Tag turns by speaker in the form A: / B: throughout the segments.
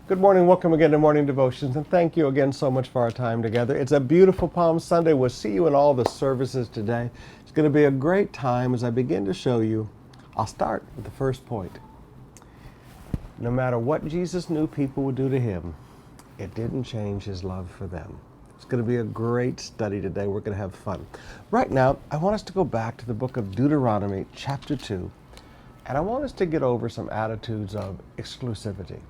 A: Good morning. Welcome again to Morning Devotions, and thank you again so much for our time together. It's a beautiful Palm Sunday. We'll see you in all the services today. It's going to be a great time as I begin to show you. I'll start with the first point. No matter what Jesus knew people would do to him, it didn't change his love for them. It's going to be a great study today. We're going to have fun. Right now, I want us to go back to the book of Deuteronomy, chapter 2, and I want us to get over some attitudes of exclusivity.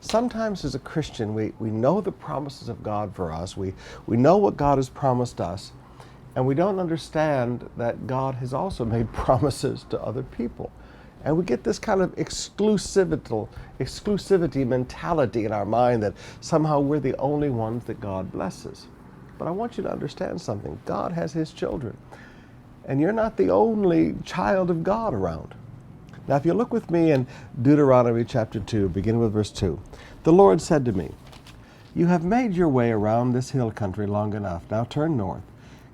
A: Sometimes as a Christian, we know the promises of God for us. We know what God has promised us, and we don't understand that God has also made promises to other people. And we get this kind of exclusivity mentality in our mind that somehow we're the only ones that God blesses. But I want you to understand something. God has his children, and you're not the only child of God around. Now, if you look with me in Deuteronomy chapter 2, beginning with verse 2, the Lord said to me, "You have made your way around this hill country long enough. Now turn north.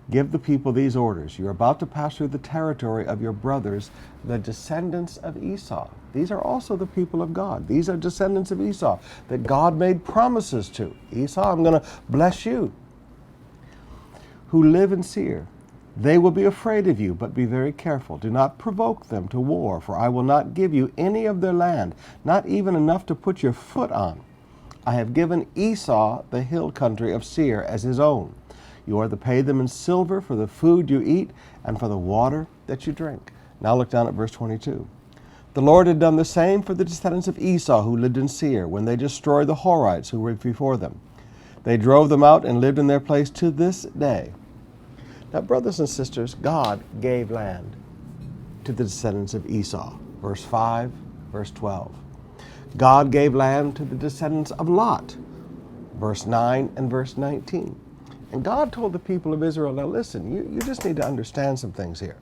A: Give the people these orders. You are about to pass through the territory of your brothers, the descendants of Esau." These are also the people of God. These are descendants of Esau that God made promises to. Esau, I'm going to bless you, who live in Seir. They will be afraid of you, but be very careful. Do not provoke them to war, for I will not give you any of their land, not even enough to put your foot on. I have given Esau the hill country of Seir as his own. You are to pay them in silver for the food you eat and for the water that you drink. Now look down at verse 22. The Lord had done the same for the descendants of Esau who lived in Seir when they destroyed the Horites who were before them. They drove them out and lived in their place to this day. Now, brothers and sisters, God gave land to the descendants of Esau. Verse 5, verse 12. God gave land to the descendants of Lot. Verse 9 and verse 19. And God told the people of Israel, now listen, you just need to understand some things here.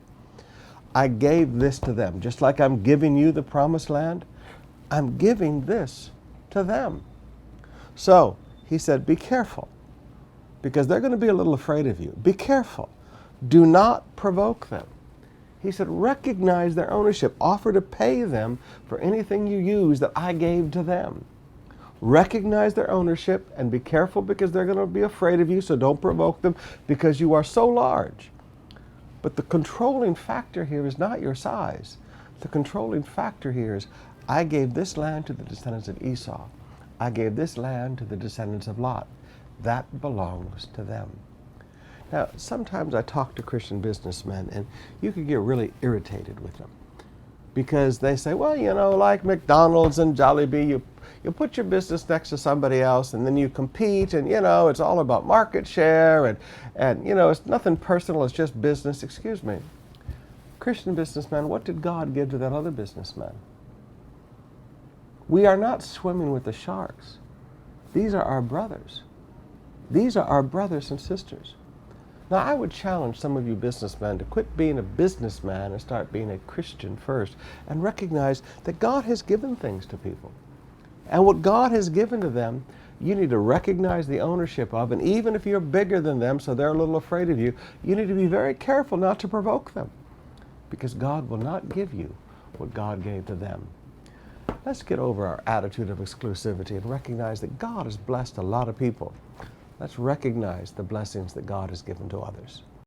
A: I gave this to them. Just like I'm giving you the promised land, I'm giving this to them. So, he said, be careful, because they're going to be a little afraid of you. Be careful. Do not provoke them. He said, recognize their ownership. Offer to pay them for anything you use that I gave to them. Recognize their ownership and be careful, because they're going to be afraid of you, so don't provoke them because you are so large. But the controlling factor here is not your size. The controlling factor here is, I gave this land to the descendants of Esau. I gave this land to the descendants of Lot. That belongs to them. Now, sometimes I talk to Christian businessmen, and you can get really irritated with them because they say, well, like McDonald's and Jollibee, you put your business next to somebody else, and then you compete, and, it's all about market share, and it's nothing personal, it's just business. Excuse me. Christian businessman, what did God give to that other businessman? We are not swimming with the sharks. These are our brothers. These are our brothers and sisters. Now, I would challenge some of you businessmen to quit being a businessman and start being a Christian first, and recognize that God has given things to people. And what God has given to them, you need to recognize the ownership of, and even if you're bigger than them, so they're a little afraid of you, you need to be very careful not to provoke them, because God will not give you what God gave to them. Let's get over our attitude of exclusivity and recognize that God has blessed a lot of people. Let's recognize the blessings that God has given to others.